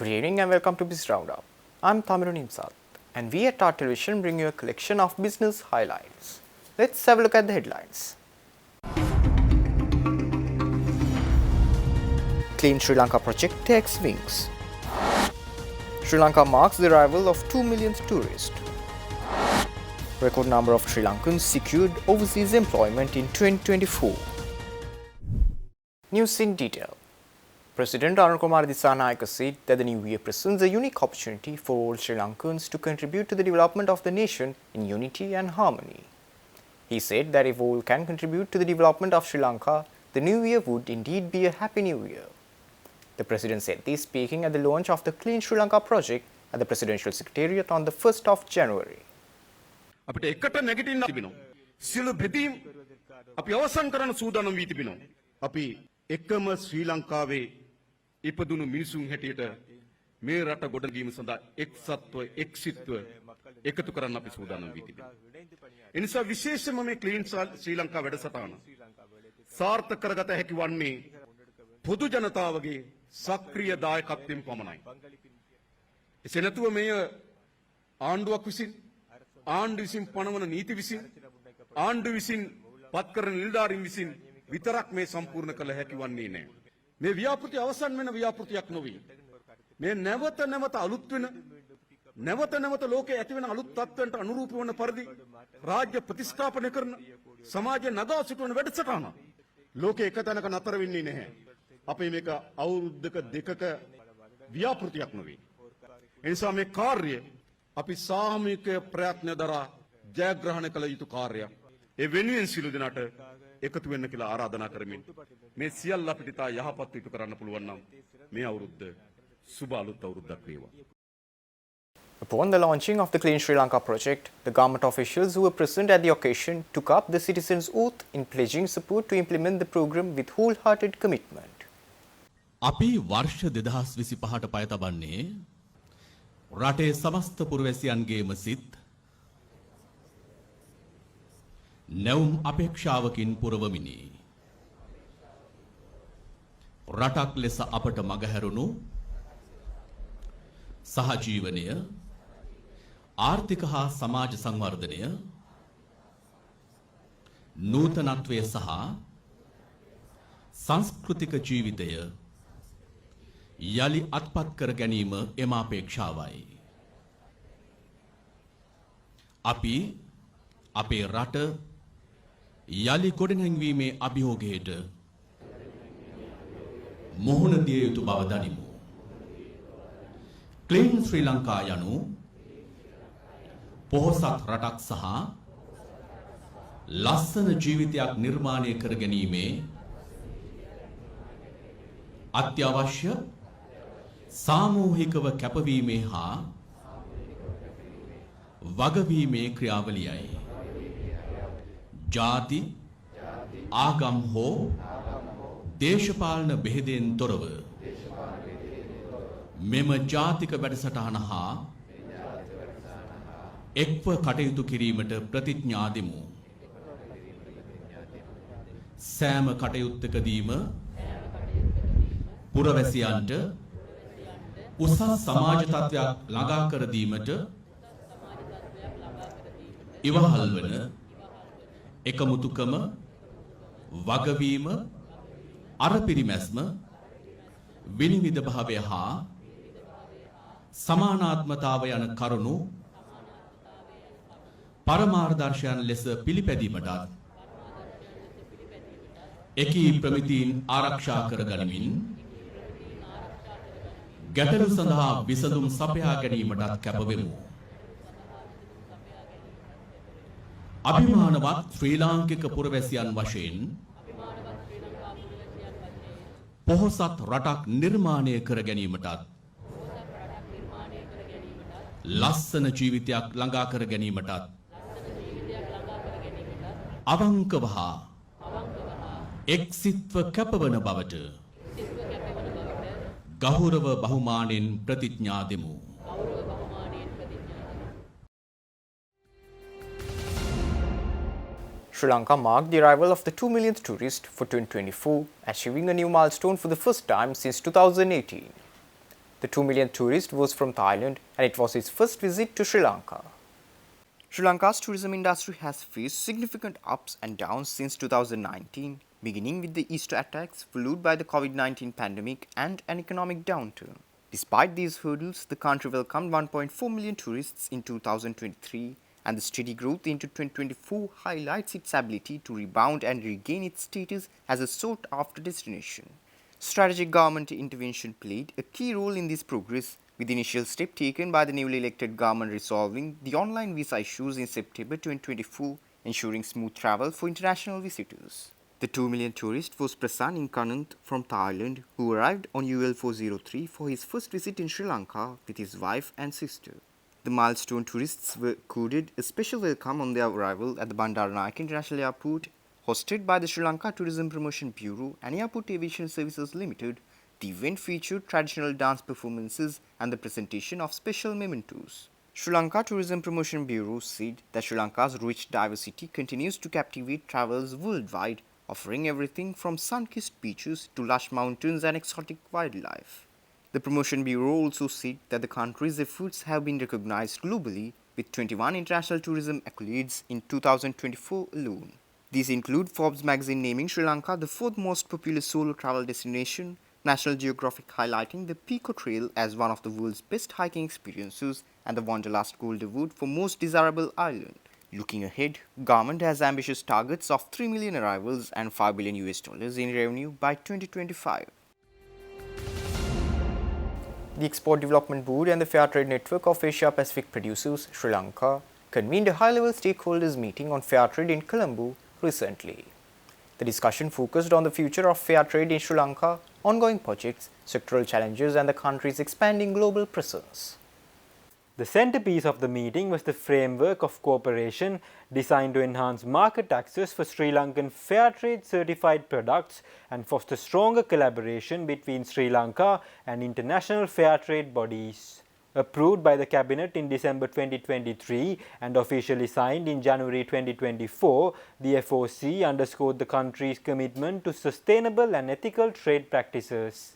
Good evening and welcome to Biz RoundUp. I'm Tamiru Nimsat and we at our television bring you a collection of business highlights. Let's have a look at the headlines. Clean Sri Lanka project takes wings. Sri Lanka marks the arrival of 2 millionth tourist. Record number of Sri Lankans secured overseas employment in 2024. News in detail. President Anukumar Dissanayake said that the new year presents a unique opportunity for all Sri Lankans to contribute to the development of the nation in unity and harmony. He said that if all can contribute to the development of Sri Lanka, the new year would indeed be a happy new year. The President said this speaking at the launch of the Clean Sri Lanka project at the Presidential Secretariat on the 1st of January. අපිට එකට නැගිටින්න තිබෙනවා. සියලු බෙදීම් අපි අවසන් කරන්න සූදානම් වී තිබෙනවා. අපි එකම ශ්‍රී ලංකාවේ ඉපදුණු මිනිසුන් හැටියට මේ රට ගොඩනැගීම සඳහා එක්සත්ව එක්සිත්ව එකතු කරන්න අපි සූදානම් වී තිබෙනවා. ඒ නිසා විශේෂයෙන්ම මේ ක්ලීන් ශ්‍රී ලංකා වැඩසටහන සාර්ථක කරගත හැකි වන්නේ පොදු ජනතාවගේ සක්‍රීය දායකත්වයෙන් පමණයි. එසේ නැතුව මේ ආණ්ඩුවක් විසින් ආණ්ඩු විසින් පනවන නීති විසින් ආණ්ඩු විසින් පත් කරන නිලධාරීන් විසින් විතරක් මේ සම්පූර්ණ කළ හැකි වන්නේ නැහැ. මේ ව්‍යාපෘතිය අවසන් වෙන ව්‍යාපෘතියක් නොවේ. මේ නැවත නැවත අලුත් වෙන නැවත නැවත ලෝකයේ ඇති වෙන අලුත් තත්ත්වයන්ට අනුරූප වන පරිදි රාජ්‍ය ප්‍රතිස්ථාපනය කරන සමාජ නගා සිටවන වැඩසටහන ලෝකයේ එක තැනක නතර වෙන්නේ නැහැ. අපේ මේක අවුරුද්දක දෙකක ව්‍යාපෘතියක් නොවේ. ඒ නිසා මේ කාර්යය අපි සාමූහික ප්‍රයත්න දරා ජයග්‍රහණය කළ යුතු කාර්යයක්. ඒ වෙනුවෙන් සියලු දෙනාට එකතු වෙන්න කියලා ආරාධනා කරමින් මේ සියල්ල අපිට තා යහපත් ඉටු කරන්න පුළුවන් නම් මේ අවුරුද්ද සුබ අලුත් අවුරුද්දක් වේවා. Upon the launching of the Clean Sri Lanka project, the government officials who were present at the occasion took up the citizens' oath in pledging support to implement the program with wholehearted commitment. අපි වර්ෂ 2025ට පය තබන්නේ රටේ සමස්ත පුරවැසියන්ගේම සිත් නැවුම් අපේක්ෂාවකින් පුරවමිනි. රටක් ලෙස අපට මගහැරුණු සහජීවනය, ආර්ථික හා සමාජ සංවර්ධනය, නූතනත්වය සහ සංස්කෘතික ජීවිතය යලි අත්පත් කර ගැනීම එම අපේක්ෂාවයි. අපි අපේ රට යලි ගොඩනැංවීමේ අභියෝගයට මුහුණ දිය යුතු බව දනිමු. ක්ලීන් ශ්‍රී ලංකා යනු පොහොසත් රටක් සහ ලස්සන ජීවිතයක් නිර්මාණය කර ගැනීමේ අත්‍යවශ්‍ය සාමූහිකව කැපවීමේ හා වගවීමේ ක්‍රියාවලියයි. ජාති, ආගම් හෝ දේශපාලන බෙහෙදෙන් තොරව මෙම ජාතික වැඩසටහන හා එක්ව කටයුතු කිරීමට ප්‍රතිඥා දෙමු. සෑම කටයුත්තකදීම පුරවැසියන්ට උසස් සමාජ තත්ත්වයක් ළඟා කර දීමට ඉවහල් වන එකමුතුකම, වගවීම, අරපිරිමැස්ම, විනිවිද භාවය හා සමානාත්මතාව යන කරුණු පරමාර්ථදර්ශයන් ලෙස පිළිපැදීමටත් එකී ප්‍රමිතීන් ආරක්ෂා කර ගනිමින් ගැටලු සඳහා විසඳුම් සපයා ගැනීමටත් කැපවෙමු. අභිමානවත් ශ්‍රී ලාංකික පුරවැසියන් වශයෙන් පොහොසත් රටක් නිර්මාණය කර ගැනීමටත් ලස්සන ජීවිතයක් ළඟා කර ගැනීමටත් අවංකව හා එක්සිත්ව කැපවන බවට ගෞරව බහුමානෙන් ප්‍රතිඥා දෙමු. Sri Lanka marked the arrival of the 2 millionth tourist for 2024, achieving a new milestone for the first time since 2018. The 2 millionth tourist was from Thailand and it was his first visit to Sri Lanka. Sri Lanka's tourism industry has faced significant ups and downs since 2019, beginning with the Easter attacks followed by the COVID-19 pandemic and an economic downturn. Despite these hurdles, the country welcomed 1.4 million tourists in 2023, and the steady growth into 2024 highlights its ability to rebound and regain its status as a sought-after destination. Strategic government intervention played a key role in this progress, with the initial step taken by the newly elected government resolving the online visa issues in September 2024, ensuring smooth travel for international visitors. The 2 million tourist was Prasan Inkanant from Thailand, who arrived on UL 403 for his first visit in Sri Lanka with his wife and sister. The milestone tourists were accorded a special welcome on their arrival at the Bandaranaike International Airport, hosted by the Sri Lanka Tourism Promotion Bureau and Airport Aviation Services Limited. The event featured traditional dance performances and the presentation of special mementos. Sri Lanka Tourism Promotion Bureau said that Sri Lanka's rich diversity continues to captivate travelers worldwide, offering everything from sun-kissed beaches to lush mountains and exotic wildlife. The Promotion Bureau also said that the country's efforts have been recognized globally, with 21 international tourism accolades in 2024 alone. These include Forbes magazine naming Sri Lanka the fourth most popular solo travel destination, National Geographic highlighting the Pico Trail as one of the world's best hiking experiences, and the Wanderlust Gold Award for most desirable island. Looking ahead, government has ambitious targets of 3 million arrivals and $5 billion in revenue by 2025. The Export Development Board and the Fair Trade Network of Asia Pacific Producers, Sri Lanka, convened a high-level stakeholders meeting on fair trade in Colombo recently. The discussion focused on the future of fair trade in Sri Lanka, ongoing projects, sectoral challenges and the country's expanding global presence. The centerpiece of the meeting was the framework of cooperation designed to enhance market access for Sri Lankan fair trade certified products and foster stronger collaboration between Sri Lanka and international fair trade bodies. Approved by the Cabinet in December 2023 and officially signed in January 2024, the FOC underscored the country's commitment to sustainable and ethical trade practices.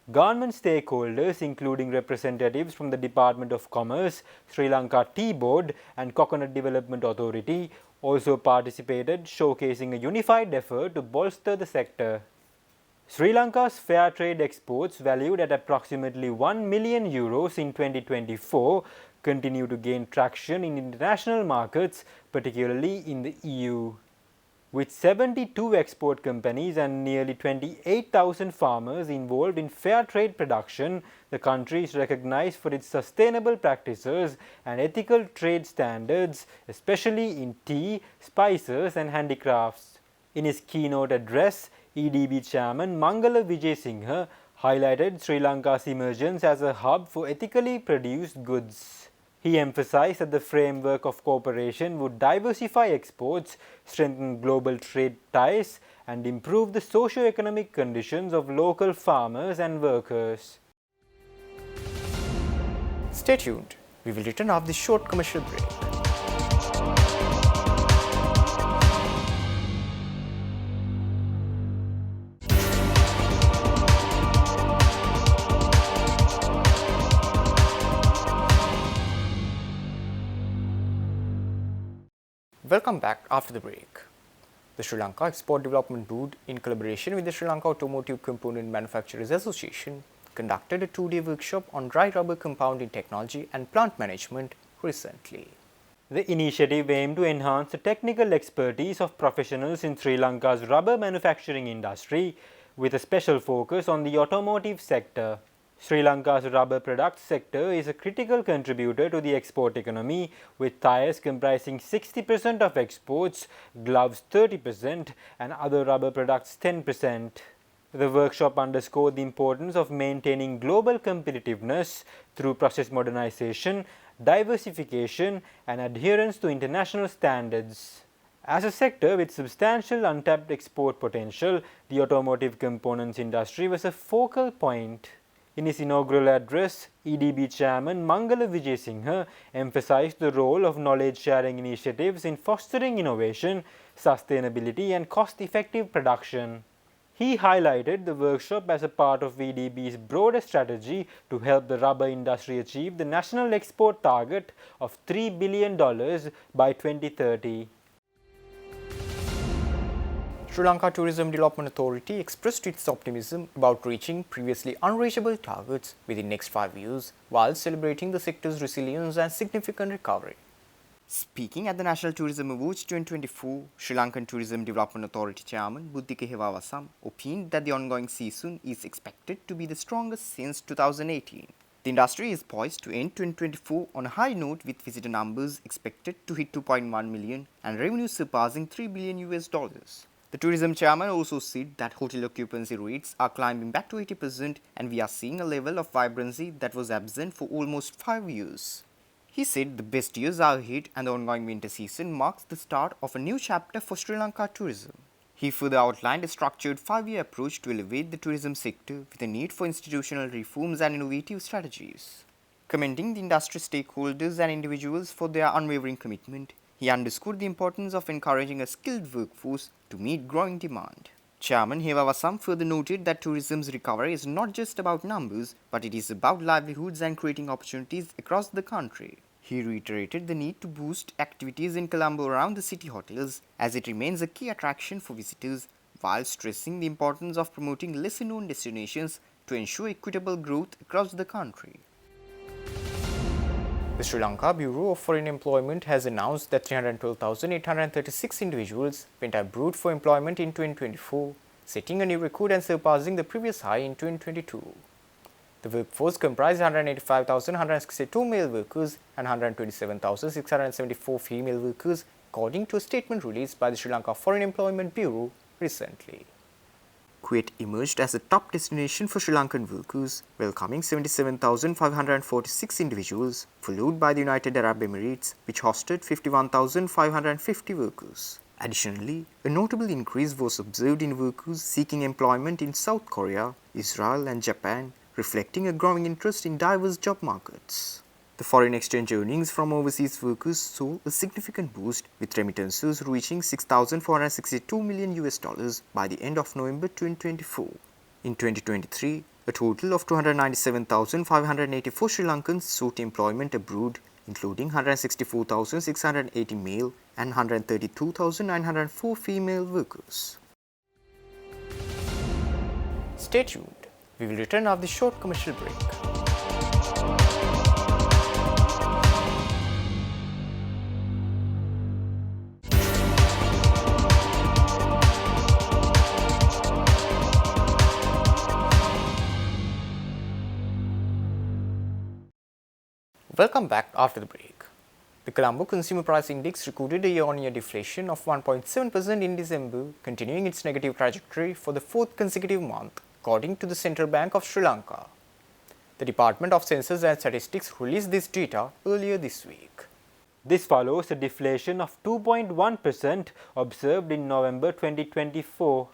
Government stakeholders, including representatives from the Department of Commerce, Sri Lanka Tea Board and Coconut Development Authority, also participated, showcasing a unified effort to bolster the sector. Sri Lanka's fair trade exports, valued at approximately €1 million in 2024, continue to gain traction in international markets, particularly in the EU. With 72 export companies and nearly 28,000 farmers involved in fair trade production, the country is recognized for its sustainable practices and ethical trade standards, especially in tea, spices and handicrafts. In his keynote address, EDB Chairman Mangala Vijayasinghe highlighted Sri Lanka's emergence as a hub for ethically produced goods. He emphasized that the framework of cooperation would diversify exports, strengthen global trade ties, and improve the socio-economic conditions of local farmers and workers. Stay tuned. We will return after this short commercial break. Welcome back after the break. The Sri Lanka Export Development Board, in collaboration with the Sri Lanka Automotive Component Manufacturers Association, conducted a two-day workshop on dry rubber compounding technology and plant management recently. The initiative aimed to enhance the technical expertise of professionals in Sri Lanka's rubber manufacturing industry, with a special focus on the automotive sector. Sri Lanka's rubber products sector is a critical contributor to the export economy, with tyres comprising 60% of exports, gloves 30% and other rubber products 10%. The workshop underscored the importance of maintaining global competitiveness through process modernization, diversification and adherence to international standards. As a sector with substantial untapped export potential, the automotive components industry was a focal point. In his inaugural address, EDB Chairman Mangala Vijayasinghe emphasized the role of knowledge-sharing initiatives in fostering innovation, sustainability and cost-effective production. He highlighted the workshop as a part of VDB's broader strategy to help the rubber industry achieve the national export target of $3 billion by 2030. Sri Lanka Tourism Development Authority expressed its optimism about reaching previously unreachable targets within next 5 years while celebrating the sector's resilience and significant recovery. Speaking at the National Tourism Awards 2024, Sri Lankan Tourism Development Authority Chairman Buddhika Hewawasam opined that the ongoing season is expected to be the strongest since 2018. The industry is poised to end 2024 on a high note with visitor numbers expected to hit 2.1 million and revenue surpassing $3 billion. The tourism chairman also said that hotel occupancy rates are climbing back to 80% and we are seeing a level of vibrancy that was absent for almost 5 years. He said the best years are ahead and the ongoing winter season marks the start of a new chapter for Sri Lanka tourism. He further outlined a structured 5-year approach to elevate the tourism sector with a need for institutional reforms and innovative strategies. Commending the industry stakeholders and individuals for their unwavering commitment, he underscored the importance of encouraging a skilled workforce to meet growing demand. Chairman Hewawasam further noted that tourism's recovery is not just about numbers, but it is about livelihoods and creating opportunities across the country. He reiterated the need to boost activities in Colombo around the city hotels as it remains a key attraction for visitors, while stressing the importance of promoting lesser-known destinations to ensure equitable growth across the country. The Sri Lanka Bureau of Foreign Employment has announced that 312,836 individuals went abroad for employment in 2024, setting a new record and surpassing the previous high in 2022. The workforce comprised 185,162 male workers and 127,674 female workers, according to a statement released by the Sri Lanka Foreign Employment Bureau recently. Kuwait emerged as a top destination for Sri Lankan workers, welcoming 77,546 individuals, followed by the United Arab Emirates, which hosted 51,550 workers. Additionally, a notable increase was observed in workers seeking employment in South Korea, Israel and Japan, reflecting a growing interest in diverse job markets. The foreign exchange earnings from overseas workers saw a significant boost, with remittances reaching $6,462 million by the end of November 2024. In 2023, a total of 297,584 Sri Lankans sought employment abroad, including 164,680 male and 132,904 female workers. Stay tuned. We will return after the short commercial break. Welcome back after the break. The Colombo Consumer Price Index recorded a year-on-year deflation of 1.7% in December, continuing its negative trajectory for the fourth consecutive month, according to the Central Bank of Sri Lanka. The Department of Census and Statistics released this data earlier this week. This follows a deflation of 2.1% observed in November 2024.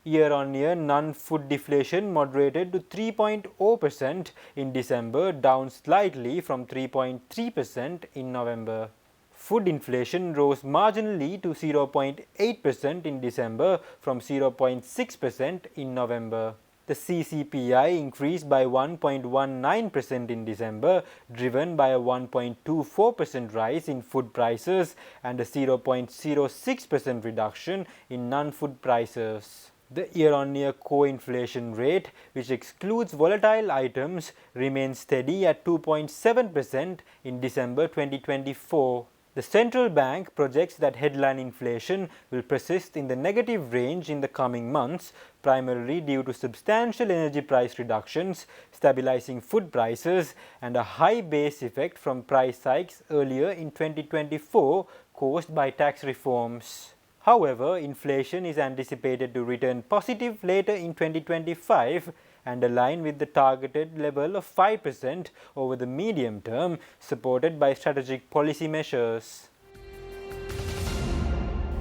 Year-on-year non-food deflation moderated to 3.0% in December, down slightly from 3.3% in November. Food inflation rose marginally to 0.8% in December from 0.6% in November. The CCPI increased by 1.19% in December, driven by a 1.24% rise in food prices and a 0.06% reduction in non-food prices. The year-on-year core inflation rate, which excludes volatile items, remains steady at 2.7% in December 2024. The central bank projects that headline inflation will persist in the negative range in the coming months, primarily due to substantial energy price reductions, stabilizing food prices, and a high base effect from price hikes earlier in 2024 caused by tax reforms. However, inflation is anticipated to return positive later in 2025 and align with the targeted level of 5% over the medium term, supported by strategic policy measures.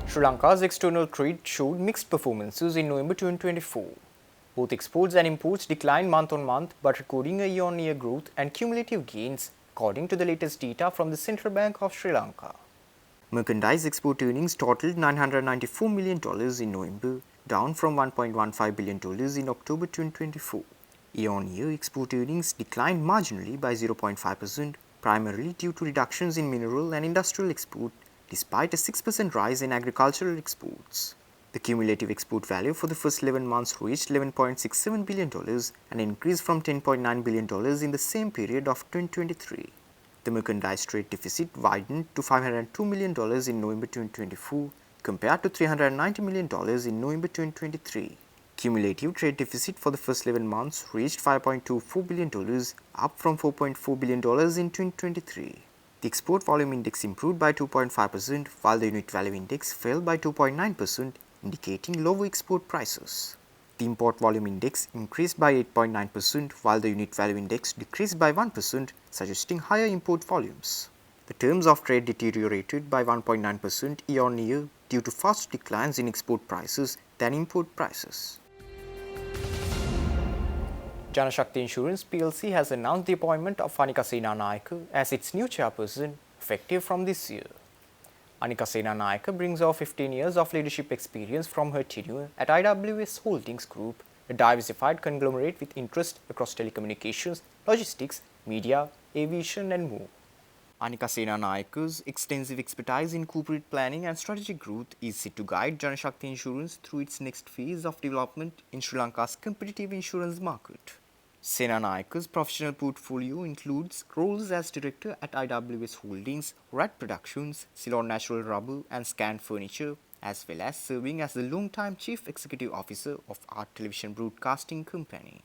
Sri Lanka's external trade showed mixed performances in November 2024. Both exports and imports declined month on month, but recording a year-on-year growth and cumulative gains, according to the latest data from the Central Bank of Sri Lanka. Merchandise export earnings totaled $994 million in November, down from $1.15 billion in October 2024. Year-on-year export earnings declined marginally by 0.5%, primarily due to reductions in mineral and industrial export, despite a 6% rise in agricultural exports. The cumulative export value for the first 11 months reached $11.67 billion, an increase from $10.9 billion in the same period of 2023. The merchandise trade deficit widened to $502 million in November 2024 compared to $390 million in November 2023. Cumulative trade deficit for the first 11 months reached $5.24 billion, up from $4.4 billion in 2023. The export volume index improved by 2.5%, while the unit value index fell by 2.9%, indicating lower export prices. The import volume index increased by 8.9%, while the unit value index decreased by 1%, suggesting higher import volumes. The terms of trade deteriorated by 1.9% year-on-year due to faster declines in export prices than import prices. Shakti Insurance plc has announced the appointment of Anika Senanayake as its new chairperson, effective from this year. Anika Senanayake brings over 15 years of leadership experience from her tenure at IWS Holdings Group, a diversified conglomerate with interest across telecommunications, logistics, media, aviation and more. Anika Senanayake's extensive expertise in corporate planning and strategic growth is set to guide Shakti Insurance through its next phase of development in Sri Lanka's competitive insurance market. Senanayake's professional portfolio includes roles as director at IWS Holdings, RAD Productions, Ceylon Natural Rubber and Scan Furniture, as well as serving as the long-time Chief Executive Officer of Art Television Broadcasting Company.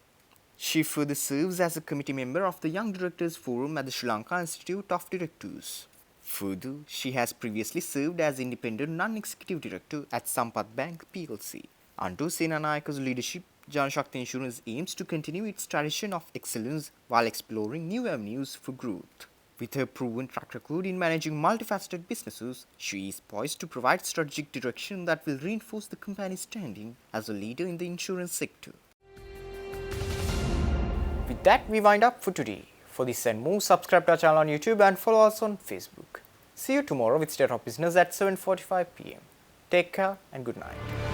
She further serves as a committee member of the Young Directors Forum at the Sri Lanka Institute of Directors. Further, she has previously served as independent non-executive director at Sampath Bank plc. Under Senanayake's leadership, Shakti Insurance aims to continue its tradition of excellence while exploring new avenues for growth. With her proven track record in managing multifaceted businesses, she is poised to provide strategic direction that will reinforce the company's standing as a leader in the insurance sector. With that, we wind up for today. For this and more, subscribe to our channel on YouTube and follow us on Facebook. See you tomorrow with State of Business at 7:45 p.m. Take care and good night.